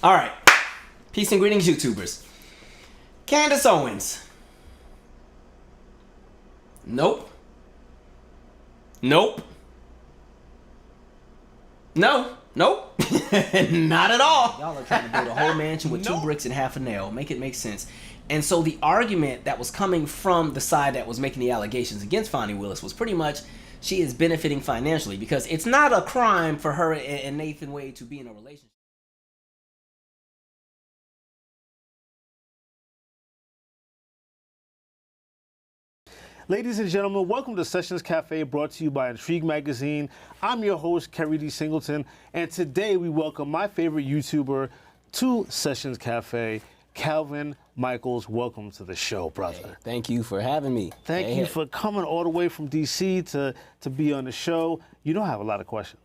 All right. Peace and greetings, YouTubers. Candace Owens. Nope. Nope. No. Nope. Not at all. Y'all are trying to build a whole mansion with two bricks and half a nail. Make it make sense. And so the argument that was coming from the side that was making the allegations against Fonnie Willis was pretty much she is benefiting financially because it's not a crime for her and Nathan Wade to be in a relationship. Ladies and gentlemen, welcome to Sessions Cafe, brought to you by Entrigue magazine. I'm your host, Keri Singleton, and today we welcome my favorite YouTuber to Sessions Cafe, Calvin Michaels. Welcome to the show, brother. Hey, thank you for having me. Thank you for coming all the way from DC to be on the show. You know I have a lot of questions.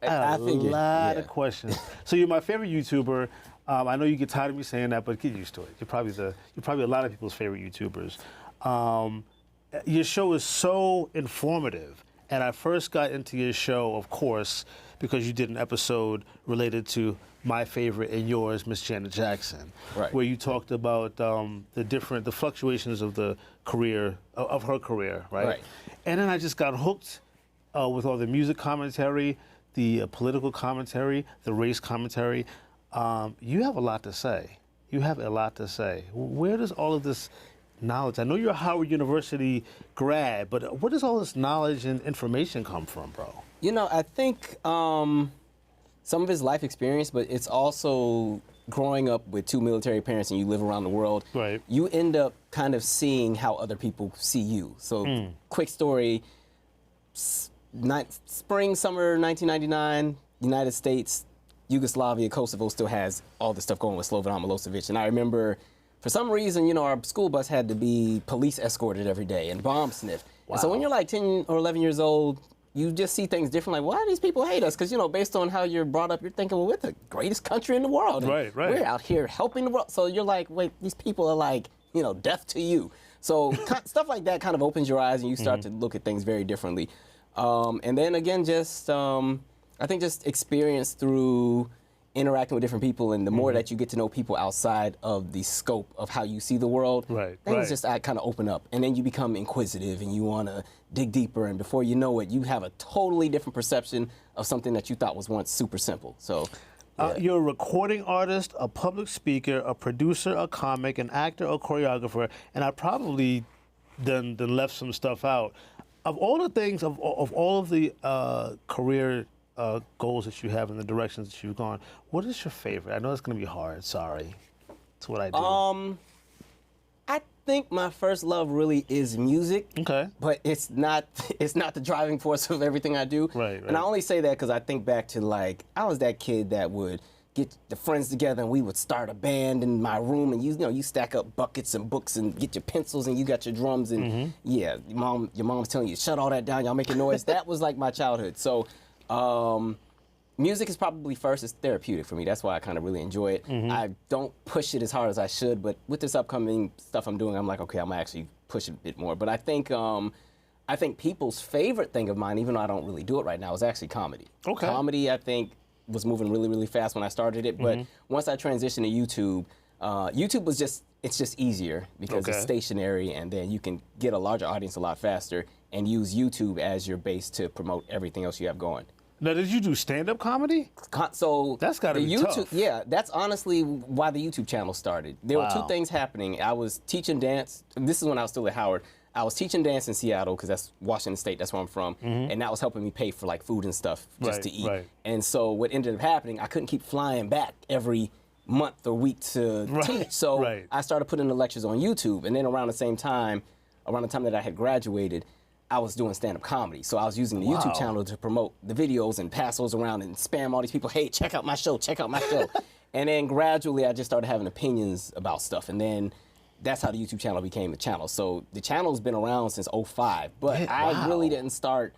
I figured, a lot of questions. So you're my favorite YouTuber. I know you get tired of me saying that, but get used to it. You're probably a lot of people's favorite YouTubers. Your show is so informative, and I first got into your show, of course, because you did an episode related to my favorite and yours, Miss Janet Jackson, right, where you talked about the fluctuations of the career, of her career, right? And then I just got hooked with all the music commentary, the political commentary, the race commentary. You have a lot to say. You have a lot to say. Where does all of this knowledge? I know you're a Howard University grad, but where does all this knowledge and information come from, bro? You know, I think some of his life experience, but it's also growing up with two military parents and you live around the world. Right. You end up kind of seeing how other people see you. So, quick story, spring, summer 1999, United States, Yugoslavia, Kosovo still has all this stuff going with Slobodan Milosevic. And I remember, for some reason, you know, our school bus had to be police escorted every day and bomb sniffed. Wow. And so when you're like 10 or 11 years old, you just see things different. Like, why do these people hate us? Because, you know, based on how you're brought up, you're thinking, well, we're the greatest country in the world. Right. We're out here helping the world. So you're like, wait, these people are like, you know, deaf to you. So stuff like that kind of opens your eyes and you start to look at things very differently. And then again, just, I think just experience through interacting with different people, and the more that you get to know people outside of the scope of how you see the world, things just kind of open up, and then you become inquisitive and you want to dig deeper, and before you know it, you have a totally different perception of something that you thought was once super simple. So you're a recording artist, a public speaker, a producer, a comic, an actor, a choreographer, and I probably then left some stuff out. Of all the things, of all of the career goals that you have and the directions that you've gone, what is your favorite? I know it's going to be hard. Sorry. That's what I do. I think my first love really is music. Okay. But it's not the driving force of everything I do. Right. And I only say that because I think back to, like, I was that kid that would get the friends together and we would start a band in my room, and you stack up buckets and books and get your pencils and you got your drums and your mom's telling you, shut all that down, y'all making noise. That was like my childhood. So music is probably first. It's therapeutic for me. That's why I kind of really enjoy it. I don't push it as hard as I should, but with this upcoming stuff I'm doing, I'm like, okay, I'm gonna actually push it a bit more. But I think people's favorite thing of mine, even though I don't really do it right now, is actually comedy. Okay. Comedy, I think, was moving really, really fast when I started it, but once I transitioned to YouTube, YouTube was it's just easier because it's stationary, and then you can get a larger audience a lot faster and use YouTube as your base to promote everything else you have going. Now, did you do stand-up comedy? So that's got to be tough. Yeah, that's honestly why the YouTube channel started. There were two things happening. I was teaching dance. This is when I was still at Howard. I was teaching dance in Seattle because that's Washington State. That's where I'm from, and that was helping me pay for like food and stuff just to eat. And so what ended up happening, I couldn't keep flying back every month or week to teach. So I started putting the lectures on YouTube, and then around the time that I had graduated, I was doing stand-up comedy. So I was using the YouTube channel to promote the videos and pass those around and spam all these people, hey, check out my show, check out my show. And then gradually I just started having opinions about stuff. And then that's how the YouTube channel became the channel. So the channel's been around since '05, but I really didn't start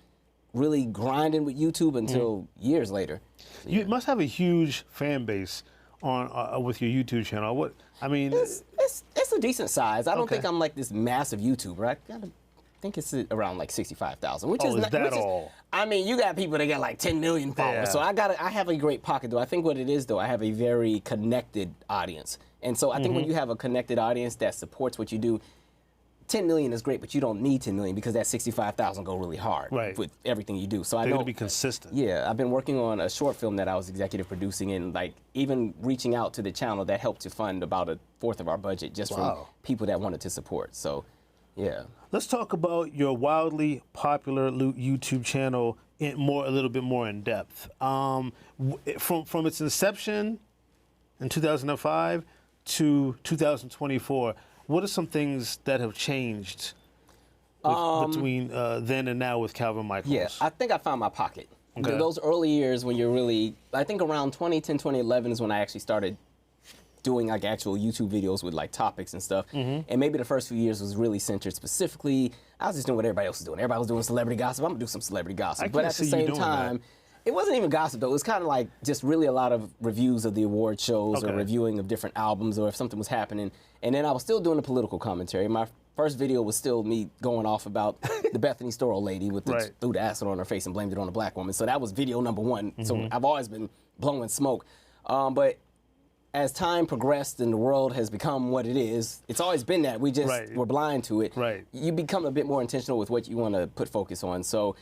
really grinding with YouTube until years later. So, you must have a huge fan base on with your YouTube channel. What I mean, it's a decent size. I don't think I'm like this massive YouTuber. I think it's around like 65,000, which is is that all? I mean, you got people that got like 10 million followers. So I have a great pocket though. I think what it is though, I have a very connected audience. And so I think when you have a connected audience that supports what you do, 10 million is great, but you don't need 10 million because that 65,000 go really hard with everything you do. So I know to be consistent. Yeah, I've been working on a short film that I was executive producing, and like even reaching out to the channel that helped to fund about a fourth of our budget just from people that wanted to support. So, yeah. Let's talk about your wildly popular YouTube channel a little bit more in depth. From its inception in 2005 to 2024. What are some things that have changed between then and now with Calvin Michaels? Yeah, I think I found my pocket. Okay. Those early years when you're really, I think around 2010, 2011 is when I actually started doing like actual YouTube videos with like topics and stuff. And maybe the first few years was really centered specifically, I was just doing what everybody else was doing. Everybody was doing celebrity gossip. I'm gonna do some celebrity gossip. But at the same time, it wasn't even gossip though. It was kind of like just really a lot of reviews of the award shows or reviewing of different albums or if something was happening. And then I was still doing the political commentary. My first video was still me going off about the Bethany Storrow lady with the threw the acid on her face and blamed it on a black woman. So that was video number one. So I've always been blowing smoke. But as time progressed and the world has become what it is, it's always been that. We just were blind to it. You become a bit more intentional with what you want to put focus on. So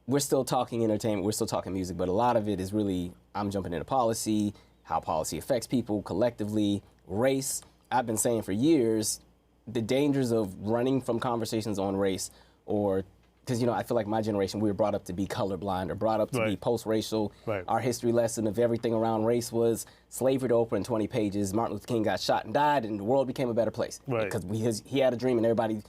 we're still talking entertainment, we're still talking music, but a lot of it is really, I'm jumping into policy, how policy affects people collectively, race. I've been saying for years, the dangers of running from conversations on race or, because, you know, I feel like my generation, we were brought up to be colorblind or brought up to be post-racial. Our history lesson of everything around race was slavery to Oprah in 20 pages, Martin Luther King got shot and died, and the world became a better place. Because he had a dream and everybody,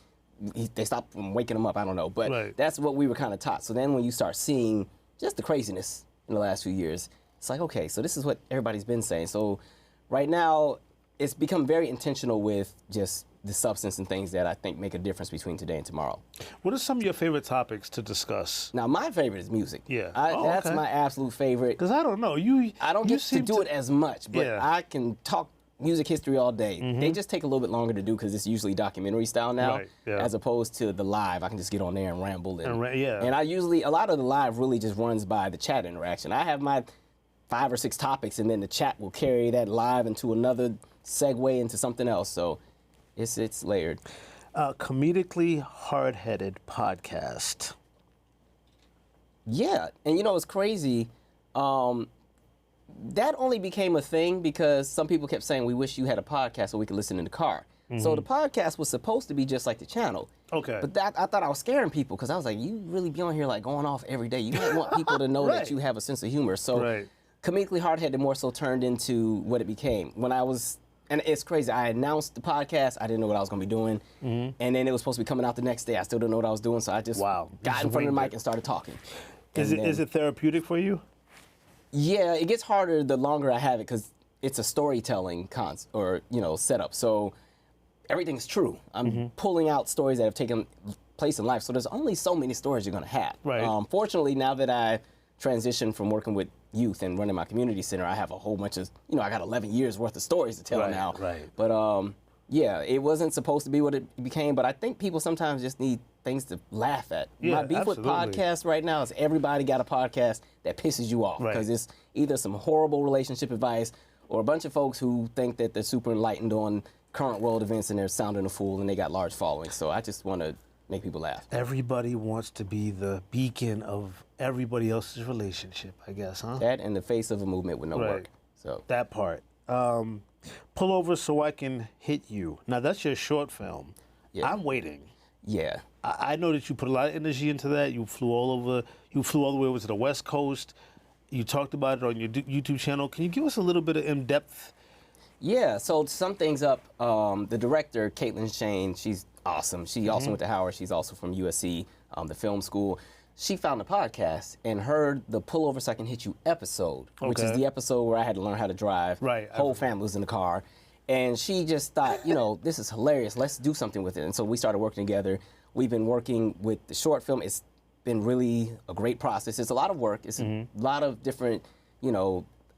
they stopped from waking him up, I don't know. But that's what we were kind of taught. So then when you start seeing just the craziness in the last few years, it's like, okay, so this is what everybody's been saying. So right now, it's become very intentional with just the substance and things that I think make a difference between today and tomorrow. What are some of your favorite topics to discuss? Now, my favorite is music. Yeah. That's my absolute favorite. Because I don't know. I don't get to do it as much, but I can talk music history all day. They just take a little bit longer to do because it's usually documentary style now, as opposed to the live. I can just get on there and ramble. And I usually, a lot of the live really just runs by the chat interaction. I have my 5 or 6 topics, and then the chat will carry that live into another segue into something else. So it's layered. Comedically hard-headed podcast. Yeah, and you know it's crazy. That only became a thing because some people kept saying, we wish you had a podcast so we could listen in the car. So the podcast was supposed to be just like the channel. But I thought I was scaring people because I was like, you really be on here like going off every day. You might want people to know that you have a sense of humor. So comedically hard-headed more so turned into what it became. When I was, and it's crazy, I announced the podcast, I didn't know what I was gonna be doing. And then it was supposed to be coming out the next day. I still didn't know what I was doing, so I just got in front of the mic and started talking. Is it therapeutic for you? Yeah, it gets harder the longer I have it because it's a storytelling setup. So everything's true. I'm pulling out stories that have taken place in life. So there's only so many stories you're gonna have. Fortunately, now that I transitioned from working with youth and running my community center, I have a whole bunch of, I got 11 years worth of stories to tell now. But yeah, it wasn't supposed to be what it became, but I think people sometimes just need things to laugh at. My beef with podcasts right now is everybody got a podcast that pisses you off because it's either some horrible relationship advice or a bunch of folks who think that they're super enlightened on current world events and they're sounding a fool and they got large followings. So I just want to make people laugh. Everybody wants to be the beacon of everybody else's relationship, I guess, huh? That and the face of a movement with no work. So that part. Pull over so I can hit you. Now that's your short film. I'm waiting. Yeah. I know that you put a lot of energy into that. You flew all the way over to the West Coast. You talked about it on your YouTube channel. Can you give us a little bit of in-depth? Yeah, so to sum things up, the director, Caitlin Shane, she's awesome. She also went to Howard. She's also from USC, the film school. She found the podcast and heard the Pull Over So I Can Hit You episode, which is the episode where I had to learn how to drive. Whole family was in the car. And she just thought, this is hilarious. Let's do something with it. And so we started working together. We've been working with the short film. It's been really a great process. It's a lot of work. It's a lot of different,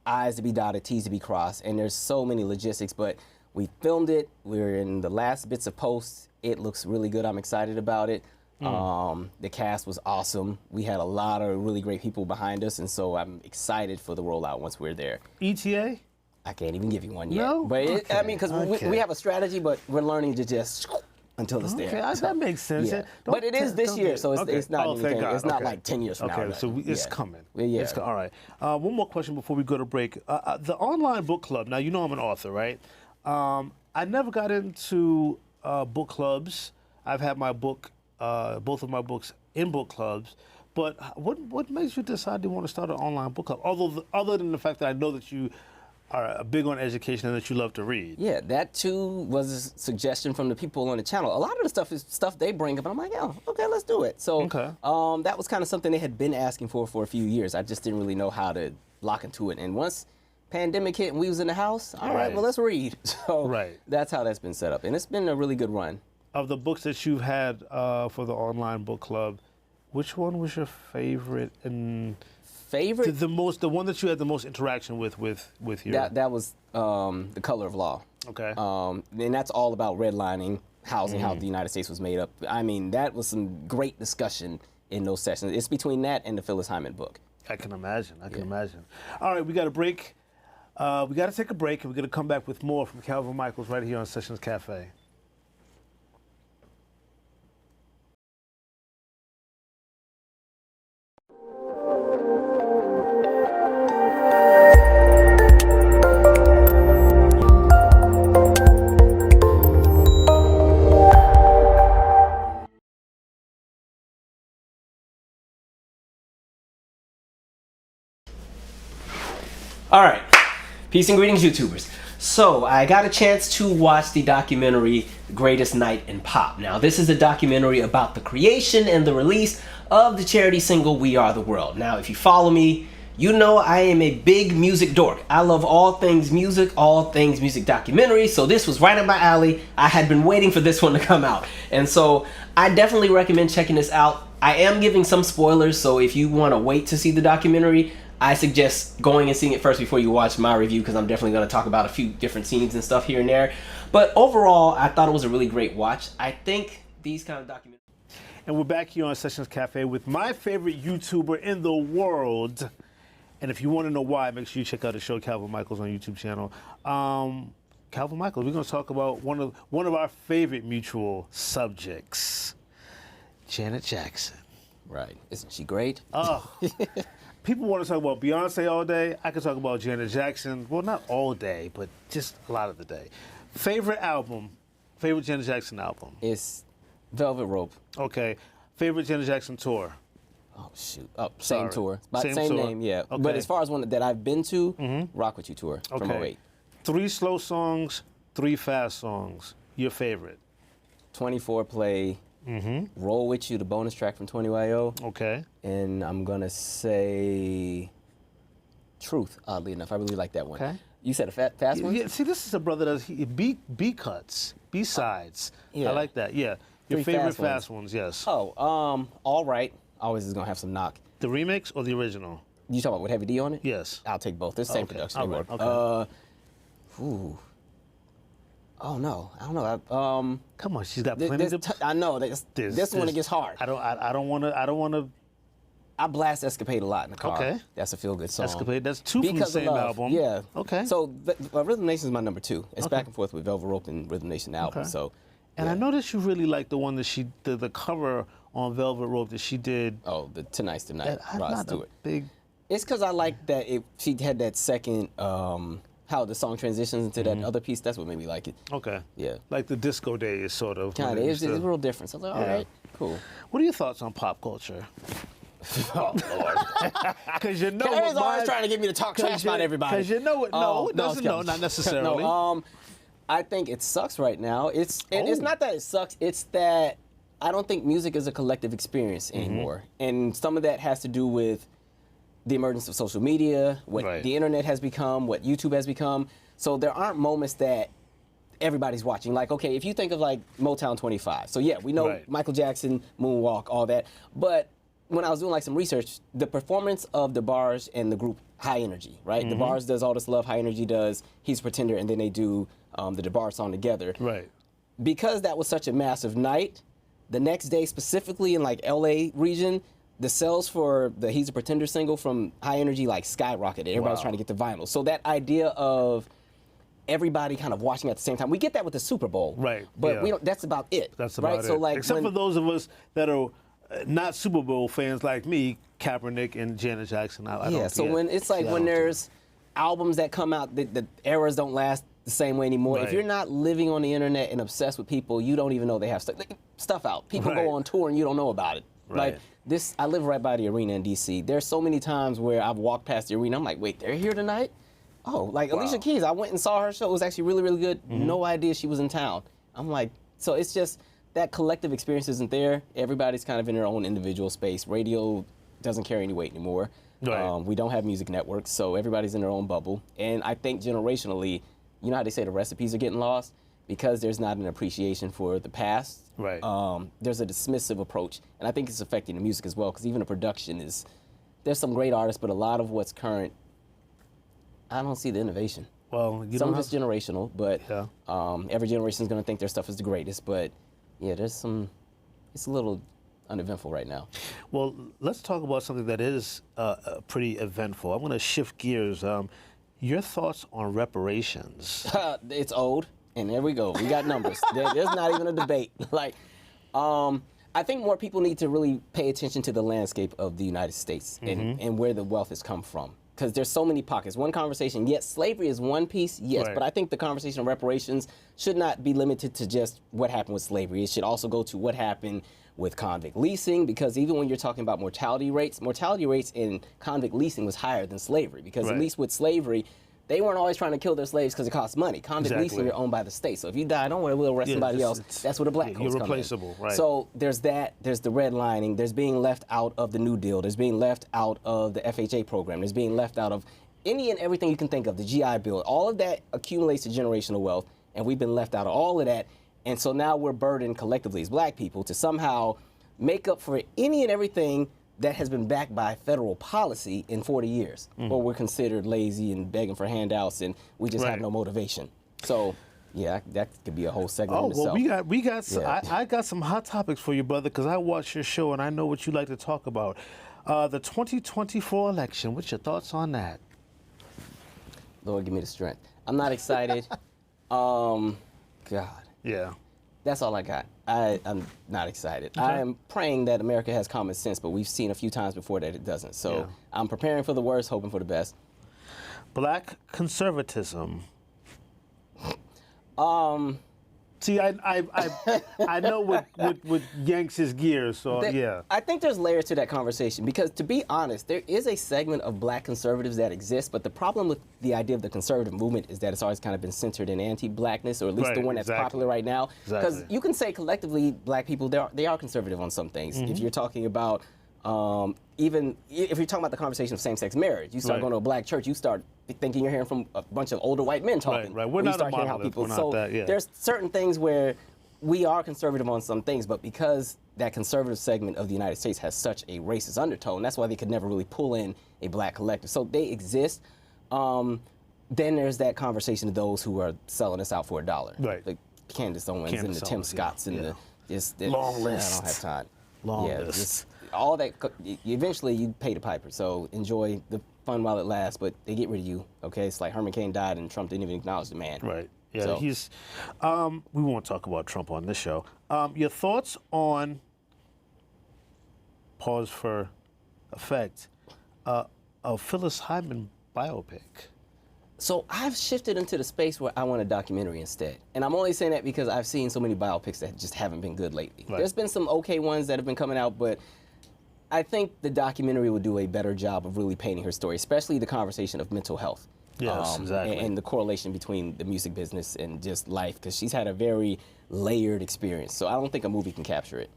I's to be dotted, T's to be crossed. And there's so many logistics, but we filmed it. We're in the last bits of post. It looks really good. I'm excited about it. The cast was awesome. We had a lot of really great people behind us, and so I'm excited for the rollout once we're there. ETA? I can't even give you one yet. No? But I mean, because we have a strategy, but we're learning to just until it's there. Okay, that makes sense. Yeah. But it is this year, so it's not anything. It's not like 10 years from now. Okay, so it's coming. Yeah. All right. One more question before we go to break. The online book club. Now, you know I'm an author, right? I never got into book clubs. I've had my book, both of my books in book clubs. But what makes you decide you want to start an online book club? Other than the fact that I know that you are big on education and that you love to read. Yeah, that too was a suggestion from the people on the channel. A lot of the stuff is stuff they bring up, and I'm like, oh, okay, let's do it. So that was kind of something they had been asking for a few years. I just didn't really know how to lock into it. And once pandemic hit and we was in the house, all right, well, let's read. So that's how that's been set up. And it's been a really good run. Of the books that you've had for the online book club, which one was your favorite? And the one that you had the most interaction with your... That was The Color of Law. Okay. And that's all about redlining, housing, how the United States was made up. I mean, that was some great discussion in those sessions. It's between that and the Phyllis Hyman book. I can imagine. I can imagine. All right, we got a break. We got to take a break, and we're going to come back with more from Calvin Michaels right here on Sessions Cafe. All right, peace and greetings, YouTubers. So I got a chance to watch the documentary, The Greatest Night in Pop. Now, this is a documentary about the creation and the release of the charity single, We Are the World. Now, if you follow me, you know I am a big music dork. I love all things music documentaries, so this was right up my alley. I had been waiting for this one to come out. And so I definitely recommend checking this out. I am giving some spoilers, so if you want to wait to see the documentary, I suggest going and seeing it first before you watch my review, because I'm definitely going to talk about a few different scenes and stuff here and there. But overall, I thought it was a really great watch. I think these kind of documentaries... And we're back here on Sessions Cafe with my favorite YouTuber in the world. And if you want to know why, make sure you check out the show Calvin Michaels on YouTube channel. Calvin Michaels, we're going to talk about one of our favorite mutual subjects, Janet Jackson. Right. Isn't she great? Oh. People want to talk about Beyonce all day. I could talk about Janet Jackson. Well, not all day, but just a lot of the day. Favorite Janet Jackson album? It's Velvet Rope. Okay. Favorite Janet Jackson tour? Oh, shoot. Oh, same tour. Same tour. name, yeah. Okay. But as far as one that I've been to, Rock With You tour from 08. 3 slow songs, 3 fast songs. Your favorite? 24 Play. Roll With You, the bonus track from 20YO. Okay. And I'm going to say Truth, oddly enough. I really like that one. Okay. You said a fast one? Yeah, see, this is a brother that does B cuts, B-sides. Yeah. I like that, yeah. Your 3 favorite fast ones, yes. Oh, All Right. Always is going to have some knock. The remix or the original? You talking about with Heavy D on it? Yes. I'll take both. It's the same production. All right. Okay. Oh no, I don't know. Come on, she's got plenty. I know this one it gets hard. I don't want to. I blast Escapade a lot in the car. Okay, that's a feel good song. Escapade, that's 2 from the same album. Yeah. Okay. So Rhythm Nation is my number 2. It's back and forth with Velvet Rope and Rhythm Nation album. Okay. So. And I noticed you really like the one that she did, the cover on Velvet Rope that she did. Oh, the Tonight's the Night. I'm not a big. It's because I like that she had that second. How the song transitions into that other piece, that's what made me like it. Okay. Yeah. Like the disco days, sort of. Kind of. It's a real difference. So I was like, all right, cool. What are your thoughts on pop culture? Oh, Lord. Because you know Keri's always trying to get me to talk trash about everybody. Because you know what? No, it doesn't. No, not necessarily. No, I think it sucks right now. It's not that it sucks. It's that I don't think music is a collective experience anymore. And some of that has to do with the emergence of social media, what the internet has become, what YouTube has become. So there aren't moments that everybody's watching. Like, okay, if you think of like Motown 25. So yeah, we know Michael Jackson, Moonwalk, all that. But when I was doing like some research, the performance of the Bars and the group High Energy, right? The Bars does All This Love, High Energy does He's a Pretender, and then they do the DeBar song together. Right. Because that was such a massive night, the next day, specifically in like LA region, the sales for the He's a Pretender single from High Energy like skyrocketed. Everybody was trying to get the vinyl. So that idea of everybody kind of watching at the same time, we get that with the Super Bowl. Right. But we don't. That's about it. That's about it. So like, except for those of us that are not Super Bowl fans like me, Kaepernick and Janet Jackson. I don't so when it's like when there's albums that come out, the eras don't last the same way anymore. Right. If you're not living on the internet and obsessed with people, you don't even know they have stuff out. People go on tour and you don't know about it. Right. Like this, I live right by the arena in DC. There's so many times where I've walked past the arena, I'm like, wait, they're here tonight? Oh, like Alicia Keys, I went and saw her show. It was actually really, really good. No idea she was in town. I'm like, so it's just that collective experience isn't there. Everybody's kind of in their own individual space. Radio doesn't carry any weight anymore. Right. We don't have music networks, so everybody's in their own bubble. And I think generationally, you know how they say the recipes are getting lost? Because there's not an appreciation for the past. Right. There's a dismissive approach, and I think it's affecting the music as well, because even the production is, there's some great artists, but a lot of what's current, I don't see the innovation. Well, some of it's generational, but Yeah. every generation is going to think their stuff is the greatest. But yeah, it's a little uneventful right now. Well, let's talk about something that is pretty eventful. I'm going to shift gears. Your thoughts on reparations? It's old, and there we go. We got numbers. There's not even a debate. Like, I think more people need to really pay attention to the landscape of the United States and where the wealth has come from. Because there's so many pockets. One conversation, yes, slavery is one piece, yes, but I think the conversation of reparations should not be limited to just what happened with slavery. It should also go to what happened with convict leasing, because even when you're talking about mortality rates in convict leasing was higher than slavery, because at least with slavery, they weren't always trying to kill their slaves because it costs money. Convict leasing, you're owned by the state. So if you die, don't worry, we'll arrest somebody else. That's where the black codes come in. You're replaceable, right. So there's that. There's the redlining. There's being left out of the New Deal. There's being left out of the FHA program. There's being left out of any and everything you can think of, the GI Bill. All of that accumulates to generational wealth, and we've been left out of all of that. And so now we're burdened collectively as black people to somehow make up for any and everything that has been backed by federal policy in 40 years, where we're considered lazy and begging for handouts, and we just have no motivation. So, yeah, that could be a whole segment in itself. I got some hot topics for you, brother, because I watch your show and I know what you like to talk about. The 2024 election. What's your thoughts on that? Lord, give me the strength. I'm not excited. God. Yeah. That's all I got. I'm not excited. I am praying that America has common sense, but we've seen a few times before that it doesn't. So I'm preparing for the worst, hoping for the best. Black conservatism. See, I know what yanks his gears, so yeah. I think there's layers to that conversation because, to be honest, there is a segment of black conservatives that exists, but the problem with the idea of the conservative movement is that it's always kind of been centered in anti-blackness, or at least the one that's popular right now. Because you can say collectively, black people, they are conservative on some things. If you're talking about, even if you're talking about the conversation of same-sex marriage, you start going to a black church, you start thinking you're hearing from a bunch of older white men talking. Right. We're not a monolith. We're not that, yeah. There's certain things where we are conservative on some things, but because that conservative segment of the United States has such a racist undertone, that's why they could never really pull in a black collective. So they exist. Then there's that conversation of those who are selling us out for $1. Right. Like Candace Owens and the Tim Scotts and the long list. I don't have time. Long list. All that, eventually you pay the piper, so enjoy the fun while it lasts, but they get rid of you, okay? It's like Herman Cain died and Trump didn't even acknowledge the man. Right, yeah, so. We won't talk about Trump on this show. Your thoughts on, pause for effect, a Phyllis Hyman biopic? So I've shifted into the space where I want a documentary instead. And I'm only saying that because I've seen so many biopics that just haven't been good lately. Right. There's been some okay ones that have been coming out, but I think the documentary will do a better job of really painting her story, especially the conversation of mental health. Yes, exactly. And the correlation between the music business and just life, because she's had a very layered experience. So I don't think a movie can capture it.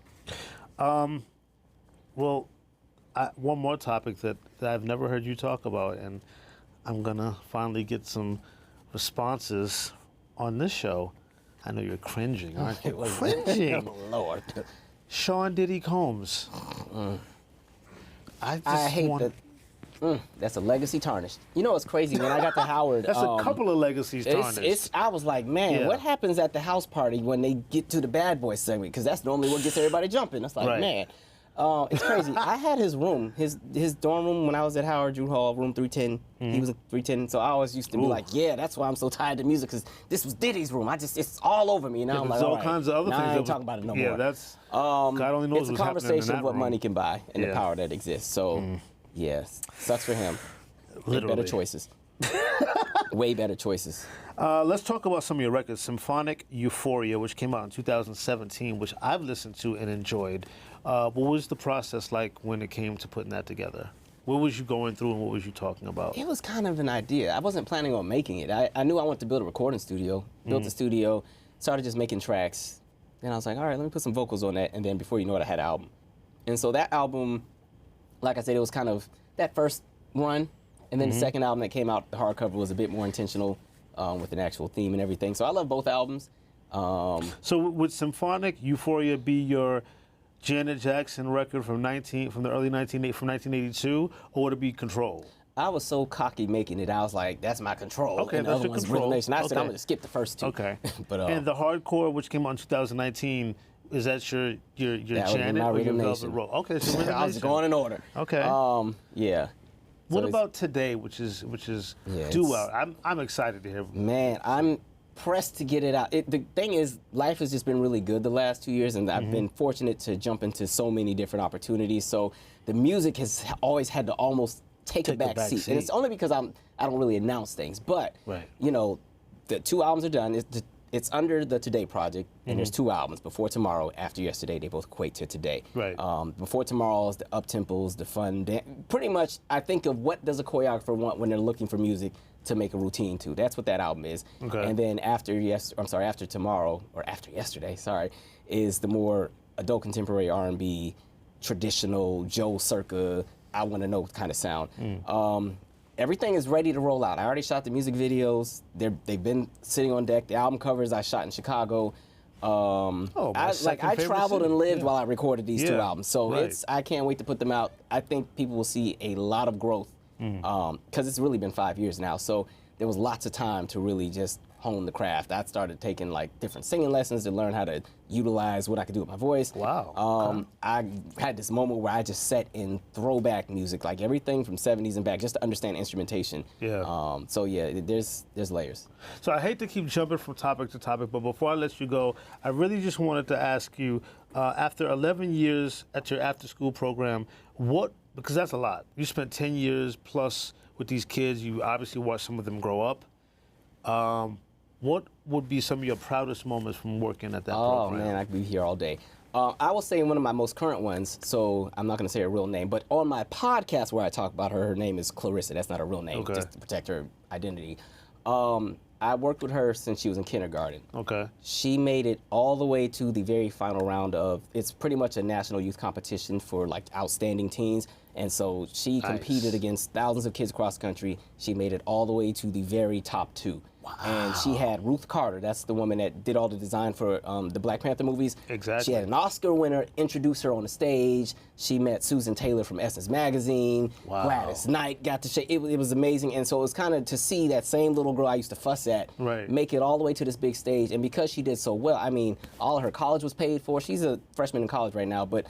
Well, one more topic that I've never heard you talk about, and I'm going to finally get some responses on this show. I know you're cringing, aren't you? Cringing. Oh, Lord. Sean Diddy Combs. I hate that. That's a legacy tarnished. You know what's crazy? When I got to Howard, that's a couple of legacies tarnished. I was like, man, what happens at the house party when they get to the bad boy segment? Because that's normally what gets everybody jumping. It's like, man, it's crazy. I had his room, his dorm room when I was at Howard Drew Hall, room 310. He was in 310, so I always used to be like, yeah, that's why I'm so tired of music, because this was Diddy's room. It's all over me. Now I'm like, all kinds of other things. I ain't talking about it no more. Yeah, that's God only knows it's what's a conversation in of what room. money can buy and the power that exists. So, yes, sucks for him. Better choices. Way better choices. Let's talk about some of your records. Symphonic Euphoria, which came out in 2017, which I've listened to and enjoyed. What was the process like when it came to putting that together? What was you going through and what was you talking about? It was kind of an idea. I wasn't planning on making it. I knew I wanted to build a recording studio. Built a studio, started just making tracks. Then I was like, all right, let me put some vocals on that. And then before you know it, I had an album. And so that album, like I said, it was kind of that first run. And then the second album that came out, the hardcover, was a bit more intentional with an actual theme and everything. So I love both albums. So would Symphonic Euphoria be your Janet Jackson record from 1982, or would it be Control? I was so cocky making it. I was like, that's my Control. Okay, and the that's other your one's Control. Rhythm Nation. I said, I'm going to skip the first two. Okay. But, and the Hardcore, which came out in 2019, is that your Janet or your Velvet Rope? Okay, so Rhythm I was Nation. going in order. Okay. Yeah. What So about Today, which is due out? I'm excited to hear. Man, I'm pressed to get it out. The thing is, life has just been really good the last 2 years, and I've been fortunate to jump into so many different opportunities. So the music has always had to almost take a back seat. And it's only because I don't really announce things. But, you know, the 2 albums are done. It's under the Today project, and there's 2 albums, Before Tomorrow, After Yesterday. They both equate to Today. Right. Before Tomorrow is the up-tempos, the fun. Pretty much, I think of what does a choreographer want when they're looking for music to make a routine to. That's what that album is. Okay. And then After Tomorrow, or After Yesterday, is the more adult contemporary R&B, traditional, Joe Circa, I Want to Know kind of sound. Everything is ready to roll out. I already shot the music videos. They've been sitting on deck. The album covers I shot in Chicago. I traveled and lived while I recorded these 2 albums. So I can't wait to put them out. I think people will see a lot of growth because it's really been 5 years now. So there was lots of time to really just hone the craft. I started taking like different singing lessons to learn how to utilize what I could do with my voice. Wow. I had this moment where I just sat in throwback music, like everything from 70s and back, just to understand instrumentation. Yeah. So yeah, there's layers. So I hate to keep jumping from topic to topic, but before I let you go, I really just wanted to ask you, after 11 years at your after-school program, because that's a lot. You spent 10 years plus with these kids. You obviously watched some of them grow up. What would be some of your proudest moments from working at that program? Oh, man, I could be here all day. I will say one of my most current ones, so I'm not going to say her real name, but on my podcast where I talk about her name is Clarissa. That's not her real name, just to protect her identity. I worked with her since she was in kindergarten. Okay. She made it all the way to the very final round of, it's pretty much a national youth competition for like outstanding teens. And so she competed against thousands of kids across the country. She made it all the way to the very top 2. Wow. And she had Ruth Carter, that's the woman that did all the design for the Black Panther movies. Exactly. She had an Oscar winner introduce her on the stage. She met Susan Taylor from Essence Magazine. Wow. Gladys Knight got to shake. It was amazing. And so it was kind of to see that same little girl I used to fuss at make it all the way to this big stage. And because she did so well, I mean, all of her college was paid for. She's a freshman in college right now, but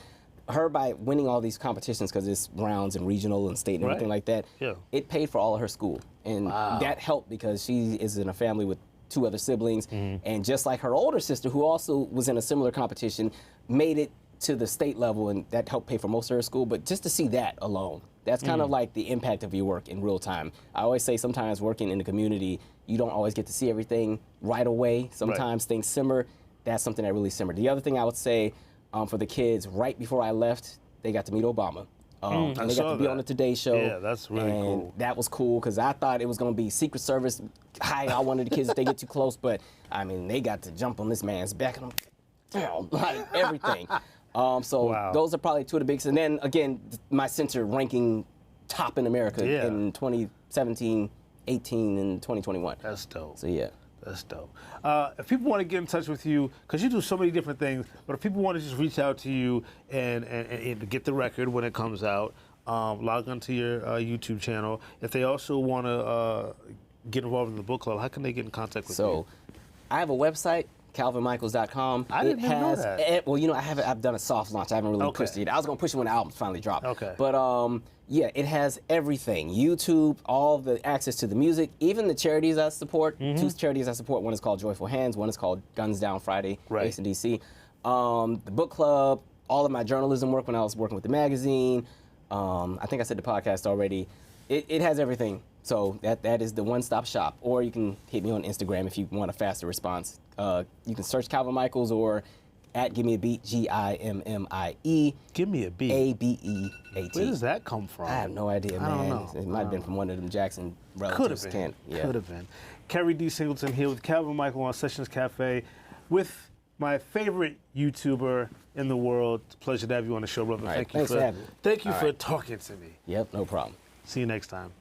her by winning all these competitions, because it's rounds and regional and state and everything like that, it paid for all of her school. And that helped because she is in a family with 2 other siblings. And just like her older sister, who also was in a similar competition, made it to the state level, and that helped pay for most of her school. But just to see that alone, that's kind of like the impact of your work in real time. I always say sometimes working in the community, you don't always get to see everything right away. Sometimes things simmer. That's something that really simmered. The other thing I would say, for the kids, right before I left, they got to meet Obama. And they got to be on the Today Show. Yeah, that's really cool. That was cool because I thought it was going to be Secret Service hiding out one of the kids if they get too close. But, I mean, they got to jump on this man's back and like everything. Those are probably 2 of the biggest. And then, again, my center ranking top in America in 2017, 18, and 2021. That's dope. So, yeah. That's dope. If people want to get in touch with you, because you do so many different things, but if people want to just reach out to you and get the record when it comes out, log onto your YouTube channel. If they also want to get involved in the book club, how can they get in contact with you? So, I have a website, calvinmichaels.com. I didn't even know that. Well, I've done a soft launch. I haven't really pushed it yet. I was going to push it when the album finally dropped. Okay. But yeah, it has everything. YouTube, all the access to the music, even the charities I support. Two charities I support. One is called Joyful Hands. One is called Guns Down Friday, based in D.C. The book club, all of my journalism work when I was working with the magazine. I think I said the podcast already. It has everything. So that is the one-stop shop. Or you can hit me on Instagram if you want a faster response. You can search Calvin Michaels or at Gimmie A Beat, Gimmie. Gimmie A Beat. ABEAT. Where does that come from? I have no idea, man. I don't know. It might have been from one of them Jackson relatives. Could have been. Yeah. Could have been. Keri D. Singleton here with Calvin Michael on Sessions Cafe with my favorite YouTuber in the world. It's a pleasure to have you on the show, brother. All right, Thanks for having me. Thank you All for right. talking to me. Yep, no problem. See you next time.